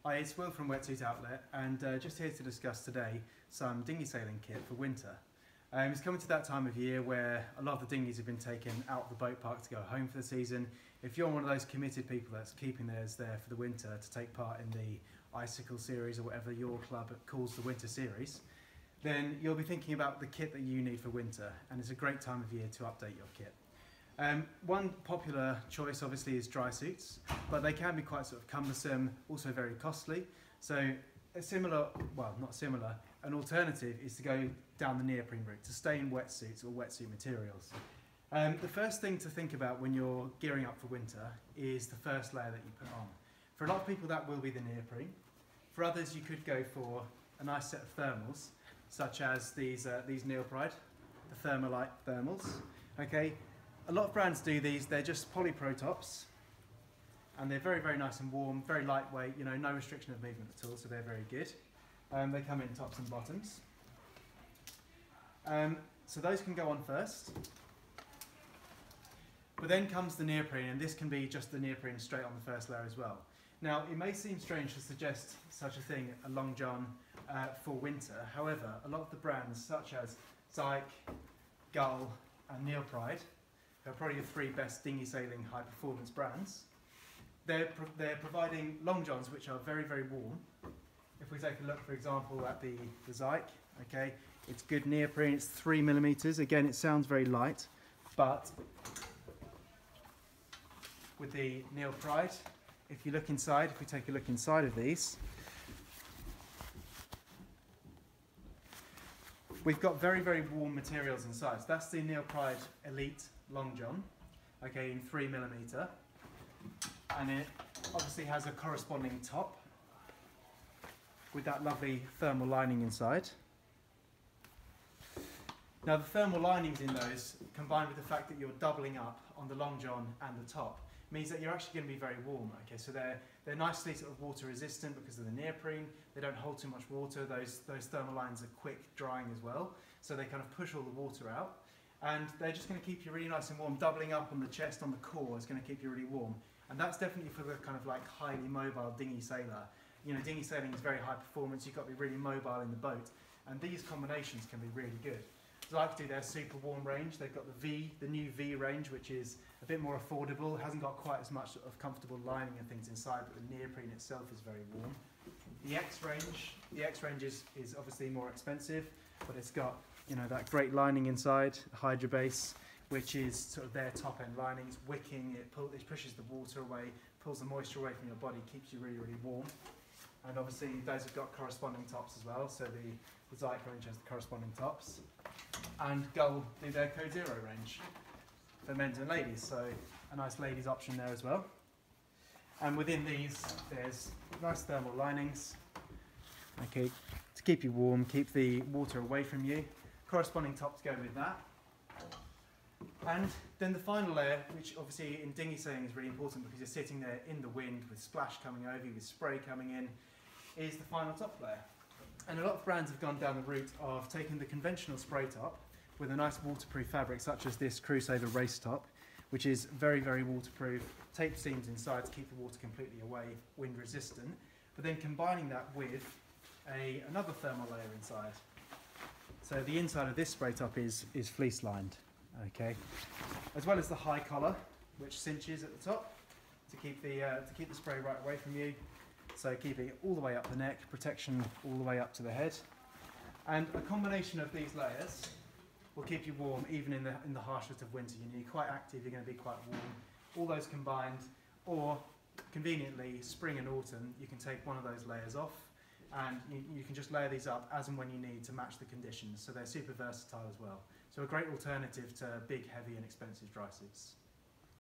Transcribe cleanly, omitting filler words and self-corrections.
Hi, it's Will from Wetsuit Outlet, and just here to discuss today some dinghy sailing kit for winter. It's coming to that time of year where a lot of the dinghies have been taken out of the boat park to go home for the season. If you're one of those committed people that's keeping theirs there for the winter to take part in the Icicle series or whatever your club calls the winter series, then you'll be thinking about the kit that you need for winter, and it's a great time of year to update your kit. One popular choice obviously is dry suits, but they can be quite sort of cumbersome, also very costly. So a similar, well not similar, an alternative is to go down the neoprene route, to stay in wetsuits or wetsuit materials. The first thing to think about when you're gearing up for winter is the first layer that you put on. For a lot of people that will be the neoprene. For others you could go for a nice set of thermals, such as these Neopride, the Thermalite thermals. Okay. A lot of brands do these, they're just polypro tops, and they're very, very nice and warm, very lightweight, you know, no restriction of movement at all, so they're very good. They come in tops and bottoms. So those can go on first. But then comes the neoprene, and this can be just the neoprene straight on the first layer as well. Now, it may seem strange to suggest such a thing, a long john, for winter. However, a lot of the brands, such as Zyke, Gull, and Neopride, they're probably the three best dinghy sailing high performance brands. They're providing long johns which are very, very warm. If we take a look, for example, at the Zyke, okay, it's good neoprene, it's 3mm. Again, it sounds very light, but with the Neopride, if you look inside, if we take a look inside of these, we've got very, very warm materials inside. So that's the Neopride Elite Long John, okay, in 3mm, and it obviously has a corresponding top with that lovely thermal lining inside. Now the thermal linings in those, combined with the fact that you're doubling up on the long john and the top, means that you're actually going to be very warm. Okay, so they're nicely sort of water resistant because of the neoprene. They don't hold too much water. Those thermal lines are quick drying as well, so they kind of push all the water out. And they're just going to keep you really nice and warm. Doubling up on the chest, on the core, is going to keep you really warm. And that's definitely for the kind of like highly mobile dinghy sailor. You know, dinghy sailing is very high performance. You've got to be really mobile in the boat, and these combinations can be really good. Zyke do their super warm range. They've got the new V range, which is a bit more affordable. It hasn't got quite as much of comfortable lining and things inside, but the neoprene itself is very warm. The X range is obviously more expensive, but it's got, you know, that great lining inside, Hydra base, which is sort of their top end linings, wicking, it pushes the water away, pulls the moisture away from your body, keeps you really, really warm. And obviously those have got corresponding tops as well, so the Zyke range has the corresponding tops. And Gull do their Code Zero range for men's and ladies, so a nice ladies option there as well. And within these, there's nice thermal linings, okay, to keep you warm, keep the water away from you. Corresponding top to go with that. And then the final layer, which obviously in dinghy sailing is really important because you're sitting there in the wind with splash coming over you, with spray coming in, is the final top layer. And a lot of brands have gone down the route of taking the conventional spray top with a nice waterproof fabric such as this Crusader race top, which is very, very waterproof, tape seams inside to keep the water completely away, wind resistant, but then combining that with another thermal layer inside. So the inside of this spray top is fleece lined, okay, as well as the high collar, which cinches at the top to keep the spray right away from you. So keeping it all the way up the neck, protection all the way up to the head, and a combination of these layers will keep you warm even in the harshest of winter. You're quite active, you're going to be quite warm. All those combined, or conveniently spring and autumn, you can take one of those layers off, and you can just layer these up as and when you need to match the conditions. So they're super versatile as well. So a great alternative to big, heavy and expensive dry suits.